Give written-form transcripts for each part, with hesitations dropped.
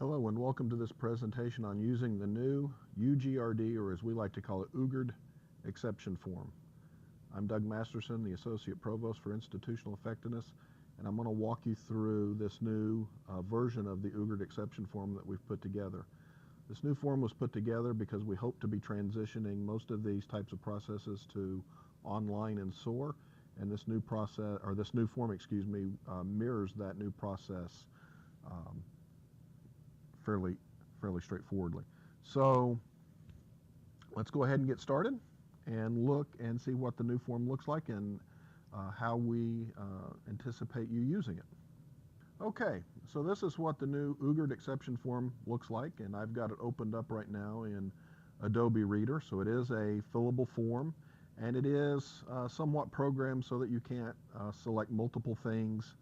Hello and welcome to this presentation on using the new UGRD, or as we like to call it, UGRD exception form. I'm Doug Masterson, the Associate Provost for Institutional Effectiveness, and I'm going to walk you through this new version of the UGRD exception form that we've put together. This new form was put together because we hope to be transitioning most of these types of processes to online in SOAR, and this new process, or this new form, mirrors that new process fairly straightforwardly. So let's go ahead and get started and look and see what the new form looks like and how we anticipate you using it. Okay, so this is what the new UGRD exception form looks like, and I've got it opened up right now in Adobe Reader. So it is a fillable form, and it is somewhat programmed so that you can't select multiple things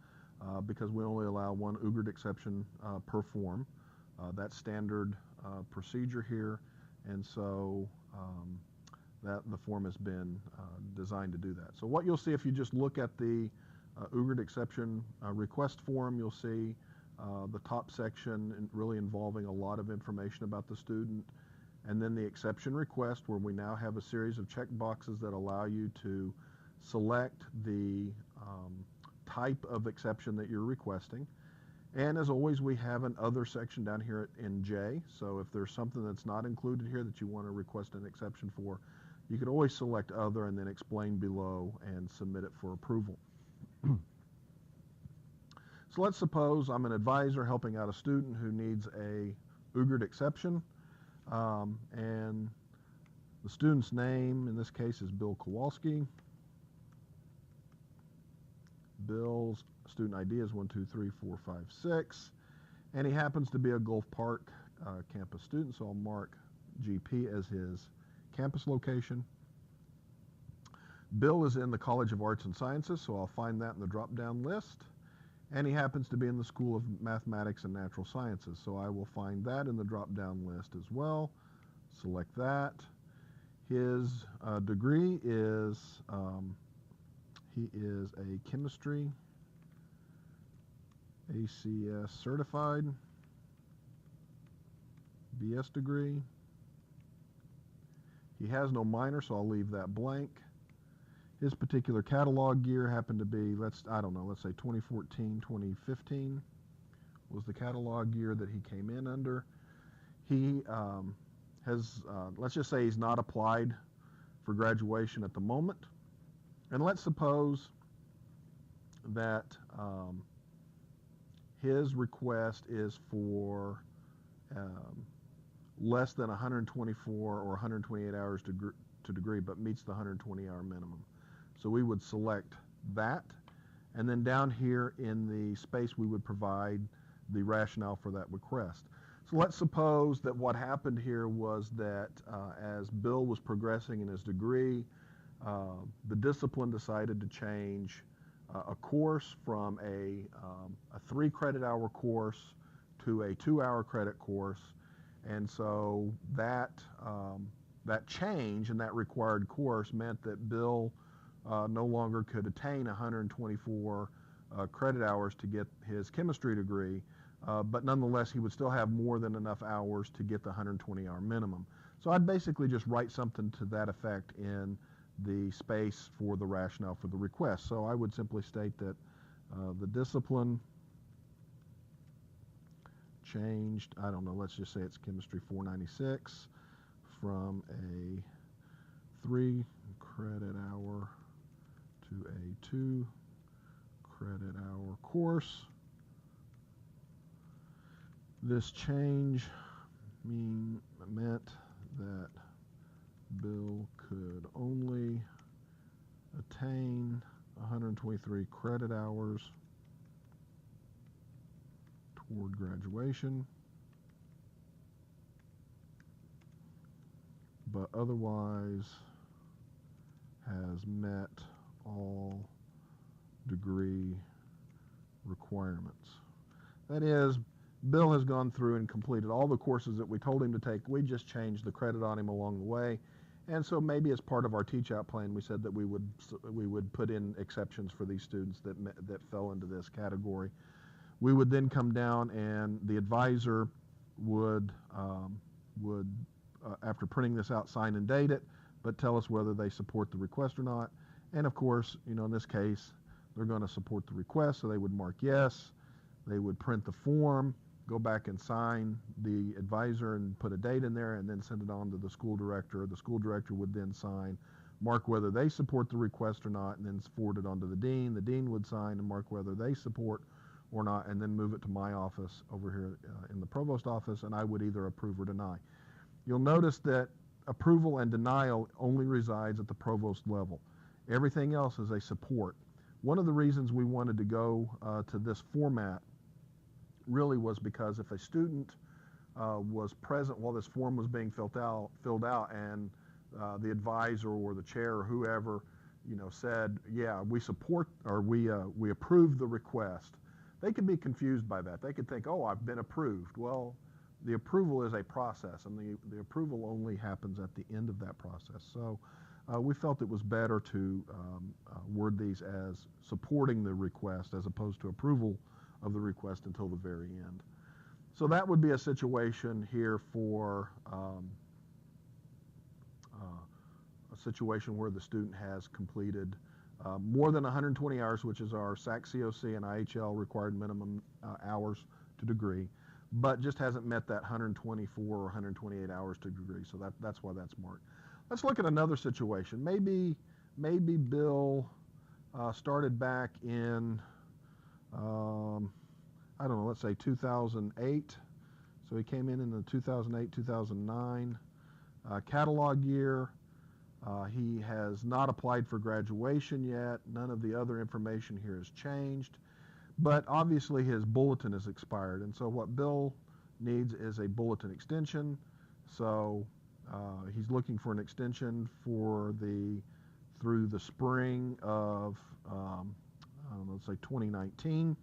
because we only allow one UGRD exception per form. That's standard procedure here, and so that the form has been designed to do that. So what you'll see if you just look at the UGRD exception request form, you'll see the top section really involving a lot of information about the student, and then the exception request, where we now have a series of check boxes that allow you to select the type of exception that you're requesting. And as always, we have an other section down here in J. So if there's something that's not included here that you want to request an exception for, you can always select other and then explain below and submit it for approval. So let's suppose I'm an advisor helping out a student who needs a UGRD exception, and the student's name in this case is Bill Kowalski. Bill's student ID is 123456, and he happens to be a Gulf Park campus student, so I'll mark GP as his campus location. Bill is in the College of Arts and Sciences, so I'll find that in the drop-down list, and he happens to be in the School of Mathematics and Natural Sciences, so I will find that in the drop-down list as well. Select that. His degree is he is a chemistry ACS certified BS degree. He has no minor, so I'll leave that blank. His particular catalog year happened to be, let's say 2014, 2015 was the catalog year that he came in under. He has, let's just say he's not applied for graduation at the moment. And let's suppose that his request is for less than 124 or 128 hours to degree, but meets the 120-hour minimum. So we would select that, and then down here in the space we would provide the rationale for that request. So let's suppose that what happened here was that as Bill was progressing in his degree, the discipline decided to change a course from a 3 credit hour course to a 2-hour credit course, and so that change in that required course meant that Bill no longer could attain 124 credit hours to get his chemistry degree, but nonetheless he would still have more than enough hours to get the 120-hour minimum. So I'd basically just write something to that effect in the space for the rationale for the request. So I would simply state that the discipline changed, I don't know, let's just say it's chemistry 496 from a 3 credit hour to a 2 credit hour course. This change meant that Bill could only attain 123 credit hours toward graduation, but otherwise has met all degree requirements. That is, Bill has gone through and completed all the courses that we told him to take. We just changed the credit on him along the way. And so maybe as part of our teach-out plan, we said that we would put in exceptions for these students that fell into this category. We would then come down, and the advisor would after printing this out, sign and date it, but tell us whether they support the request or not. And of course, in this case, they're going to support the request, so they would mark yes. They would print the form, go back and sign the advisor and put a date in there, and then send it on to the school director. The school director would then sign, mark whether they support the request or not, and then forward it on to the dean. The dean would sign and mark whether they support or not, and then move it to my office over here in the provost office, and I would either approve or deny. You'll notice that approval and denial only resides at the provost level. Everything else is a support. One of the reasons we wanted to go to this format really was because if a student was present while this form was being filled out, and the advisor or the chair or whoever, said, yeah, we support or we approve the request, they could be confused by that. They could think, oh, I've been approved. Well, the approval is a process, and the approval only happens at the end of that process. So we felt it was better to word these as supporting the request as opposed to approval of the request until the very end. So that would be a situation here for a situation where the student has completed more than 120 hours, which is our SAC, COC, and IHL required minimum hours to degree, but just hasn't met that 124 or 128 hours to degree. So that's why that's marked. Let's look at another situation. Maybe Bill started back in, I don't know, let's say 2008. So he came in the 2008, 2009 catalog year. He has not applied for graduation yet. None of the other information here has changed. But obviously his bulletin is expired. And so what Bill needs is a bulletin extension. So he's looking for an extension for through the spring of, let's say 2019.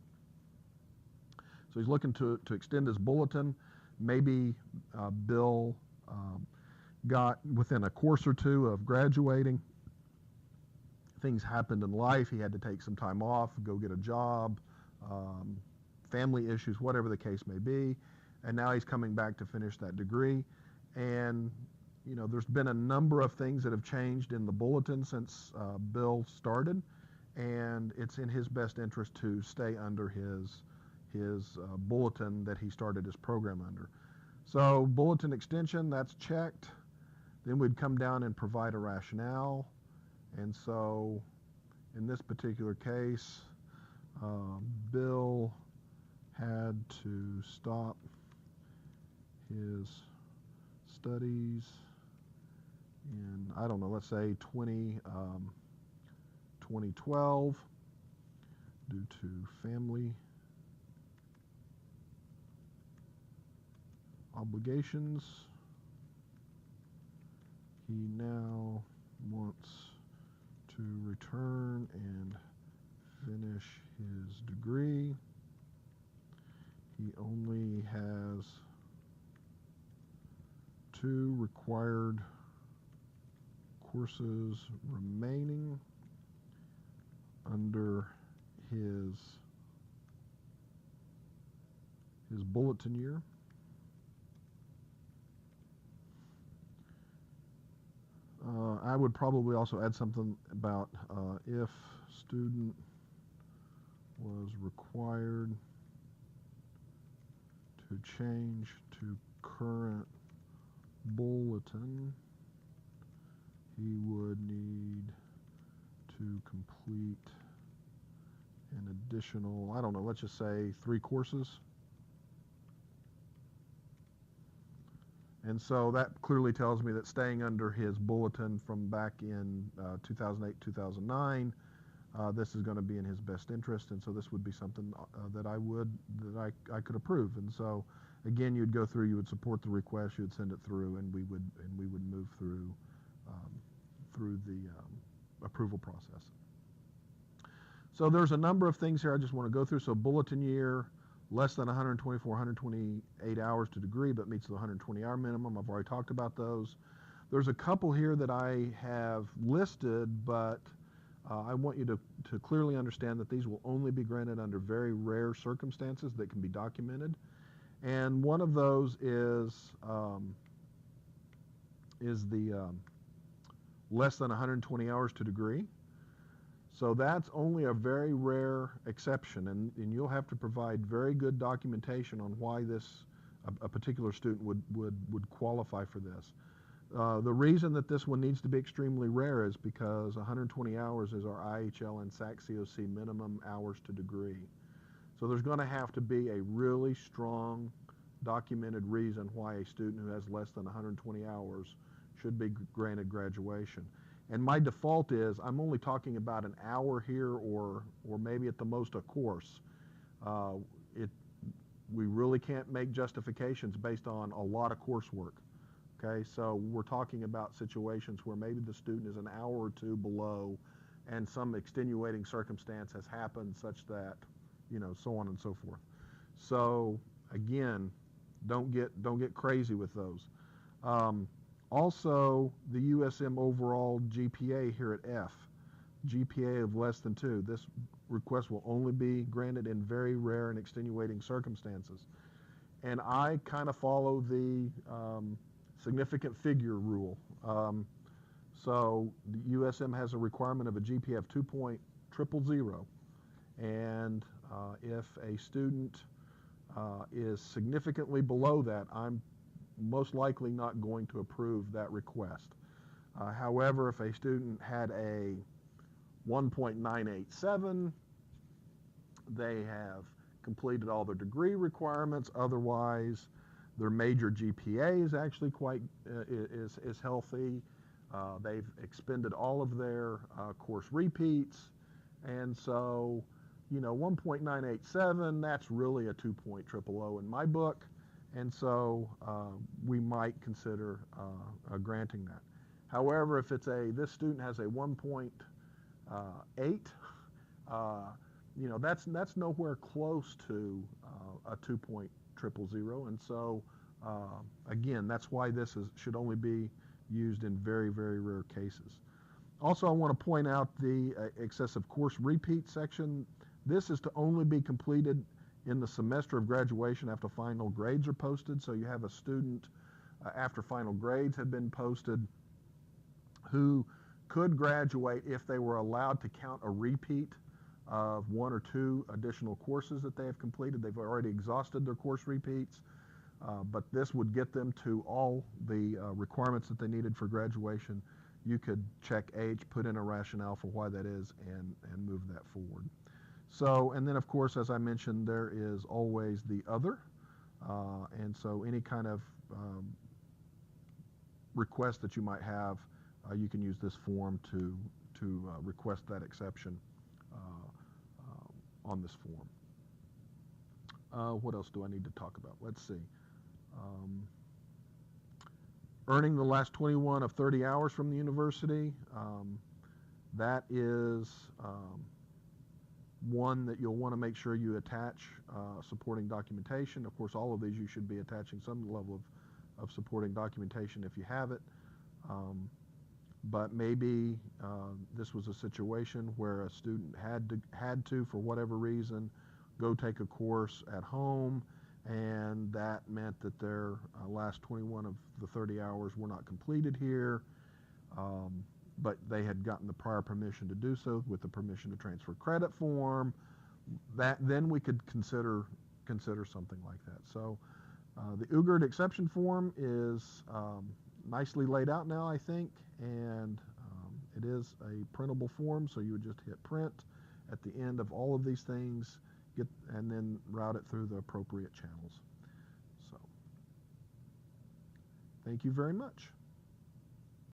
So he's looking to extend his bulletin. Maybe Bill got within a course or two of graduating. Things happened in life. He had to take some time off, go get a job, family issues, whatever the case may be. And now he's coming back to finish that degree. And there's been a number of things that have changed in the bulletin since Bill started, and it's in his best interest to stay under his bulletin that he started his program under. So bulletin extension, that's checked. Then we'd come down and provide a rationale. And so in this particular case, Bill had to stop his studies in, I don't know, let's say 2012 due to family obligations. He now wants to return and finish his degree. He only has 2 required courses remaining under his bulletin year. I would probably also add something about if student was required to change to current bulletin, he would need to complete an additional, I don't know, let's just say 3 courses. And so that clearly tells me that staying under his bulletin from back in 2008, 2009, this is going to be in his best interest, and so this would be something that I could approve. And so again, you'd go through, you would support the request, you would send it through, and we would move through the approval process. So there's a number of things here I just want to go through. So bulletin year, less than 124, 128 hours to degree, but meets the 120-hour minimum. I've already talked about those. There's a couple here that I have listed, but I want you to clearly understand that these will only be granted under very rare circumstances that can be documented. And one of those is the less than 120 hours to degree. So that's only a very rare exception, and you'll have to provide very good documentation on why a particular student would qualify for this. The reason that this one needs to be extremely rare is because 120 hours is our IHL and SAC-COC minimum hours to degree. So there's going to have to be a really strong documented reason why a student who has less than 120 hours should be granted graduation. And my default is I'm only talking about an hour here or maybe at the most a course. We really can't make justifications based on a lot of coursework. Okay, so we're talking about situations where maybe the student is an hour or two below and some extenuating circumstance has happened such that, so on and so forth. So again, don't get crazy with those. Also, the USM overall GPA here at F, GPA of less than 2. This request will only be granted in very rare and extenuating circumstances. And I kind of follow the significant figure rule. So the USM has a requirement of a GPA of 2.000, and if a student is significantly below that, I'm most likely not going to approve that request. However, if a student had a 1.987, they have completed all their degree requirements. Otherwise, their major GPA is actually quite is healthy. They've expended all of their course repeats, and so 1.987, that's really a 2.000 in my book. And so we might consider granting that. However, if this student has a 1.8, that's nowhere close to a 2.000. And so again, that's why this should only be used in very, very rare cases. Also, I want to point out the excessive course repeat section. This is to only be completed in the semester of graduation after final grades are posted. So you have a student after final grades have been posted who could graduate if they were allowed to count a repeat of 1 or 2 additional courses that they have completed. They've already exhausted their course repeats, but this would get them to all the requirements that they needed for graduation. You could check H, put in a rationale for why that is, and move that forward. So, and then of course, as I mentioned, there is always the other. And so any kind of request that you might have, you can use this form to request that exception on this form. What else do I need to talk about? Let's see. Earning the last 21 of 30 hours from the university. That is one that you'll want to make sure you attach supporting documentation. Of course, all of these you should be attaching some level of supporting documentation if you have it. But maybe this was a situation where a student had to, for whatever reason, go take a course at home, and that meant that their last 21 of the 30 hours were not completed here. But they had gotten the prior permission to do so with the permission to transfer credit form. Then we could consider something like that. So the UGRD exception form is nicely laid out now, I think, and it is a printable form, so you would just hit print at the end of all of these things, and then route it through the appropriate channels. So thank you very much.